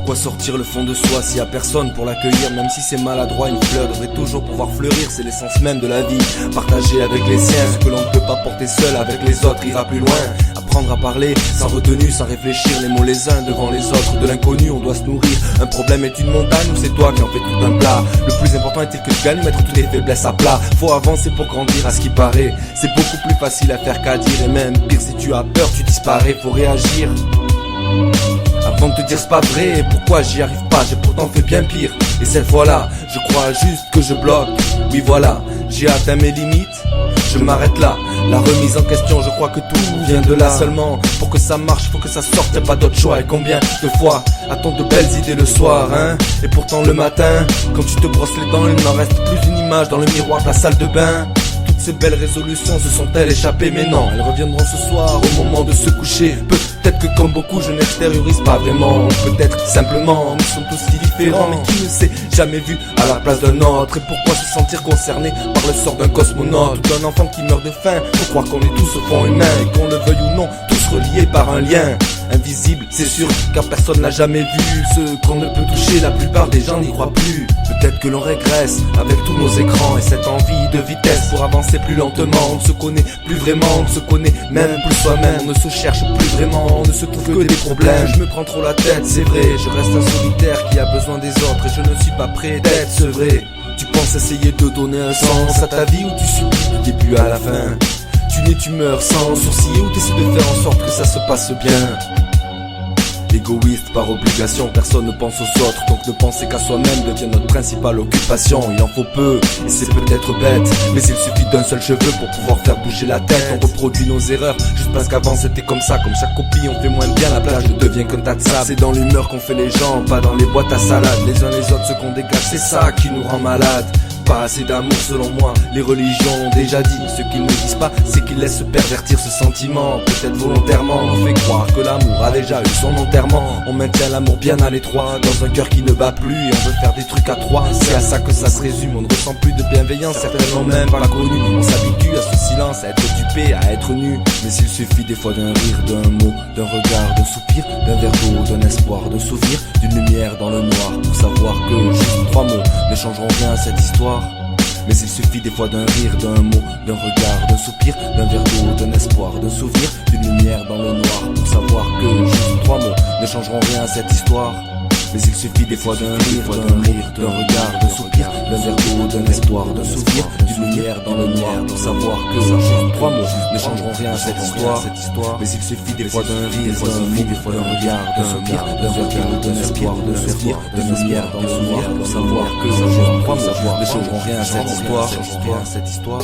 Pourquoi sortir le fond de soi s'il y a personne pour l'accueillir? Même si c'est maladroit, une fleur devrait toujours pouvoir fleurir. C'est l'essence même de la vie, partager avec les siens. Ce que l'on ne peut pas porter seul avec les autres ira plus loin. Apprendre à parler sans retenue, sans réfléchir, les mots les uns devant les autres. De l'inconnu on doit se nourrir. Un problème est une montagne ou c'est toi qui en fais tout un plat? Le plus important est-il que tu gagnes, mettre toutes les faiblesses à plat. Faut avancer pour grandir à ce qui paraît. C'est beaucoup plus facile à faire qu'à dire. Et même pire, si tu as peur tu disparais. Faut réagir avant de te dire c'est pas vrai. Pourquoi j'y arrive pas? J'ai pourtant fait bien pire. Et cette fois-là, je crois juste que je bloque. Oui voilà, j'ai atteint mes limites. Je m'arrête là. La remise en question, je crois que tout vient de là. Seulement, pour que ça marche, faut que ça sorte, y'a pas d'autre choix. Et combien de fois a-t-on de belles idées le soir, hein? Et pourtant le matin, quand tu te brosses les dents, il n'en reste plus une image dans le miroir de la salle de bain. Toutes ces belles résolutions se sont-elles échappées? Mais non, elles reviendront ce soir au moment de se coucher. Peut-être que comme beaucoup je n'extériorise pas vraiment. Peut-être simplement nous sommes tous si différents. Mais qui ne s'est jamais vu à la place d'un autre? Et pourquoi se sentir concerné par le sort d'un cosmonaute ou d'un enfant qui meurt de faim? Faut croire qu'on est tous au fond humains et qu'on le veuille ou non, tous reliés par un lien invisible, c'est sûr, car personne n'a jamais vu ce qu'on ne peut toucher. La plupart des gens n'y croient plus. Peut-être que l'on régresse avec tous nos écrans et cette envie de vitesse pour avancer plus lentement. On ne se connaît plus vraiment, on ne se connaît même plus soi-même. On ne se cherche plus vraiment, on ne se trouve que des problèmes. Je me prends trop la tête, c'est vrai, je reste un solitaire qui a besoin des autres et je ne suis pas prêt d'être sevré. Tu penses essayer de donner un sens à ta vie ou tu subis du début à la fin? Tu nais, tu meurs sans sourciller ou t'essaies de faire en sorte que ça se passe bien? Égoïste par obligation, personne ne pense aux autres. Donc ne penser qu'à soi-même devient notre principale occupation. Il en faut peu, et c'est peut-être bête, mais il suffit d'un seul cheveu pour pouvoir faire bouger la tête. On reproduit nos erreurs, juste parce qu'avant c'était comme ça. Comme chaque copie on fait moins bien, la plage ne devient qu'un tas de sable. C'est dans l'humeur qu'on fait les gens, pas dans les boîtes à salade. Les uns les autres, ce qu'on dégage, c'est ça qui nous rend malades. Pas assez d'amour selon moi, les religions ont déjà dit. Ce qu'ils ne disent pas, c'est qu'ils laissent se pervertir ce sentiment. Peut-être volontairement, on fait croire que l'amour a déjà eu son enterrement. On maintient l'amour bien à l'étroit, dans un cœur qui ne bat plus. Et on veut faire des trucs à trois, c'est à ça que ça se résume. On ne ressent plus de bienveillance, certainement même pas connue. On s'habitue à ce silence, à être dupé, à être nu. Mais s'il suffit des fois d'un rire, d'un mot, d'un regard, d'un soupir, d'un verre d'eau, d'un espoir, d'un souvenir, d'une lumière dans le noir, pour savoir que juste 3 mots ne changeront rien à cette histoire. Mais il suffit des fois d'un rire, d'un mot, d'un regard, d'un soupir, d'un verre d'eau, d'un espoir, d'un souvenir, d'une lumière dans le noir, pour savoir que juste 3 mots ne changeront rien à cette histoire. Mais il suffit des fois d'un rire, d'un regard, d'un soupir, d'un verre d'eau, d'un espoir, d'un souvenir, d'une lumière dans le noir, pour savoir que juste 3 mots ne changeront rien à cette histoire. Mais il suffit des fois d'un rire, d'un regard, d'un soupir, d'un verre d'eau, d'un espoir, d'un souvenir, d'une lumière dans le noir, pour savoir que juste 3 mots ne changeront rien à cette histoire.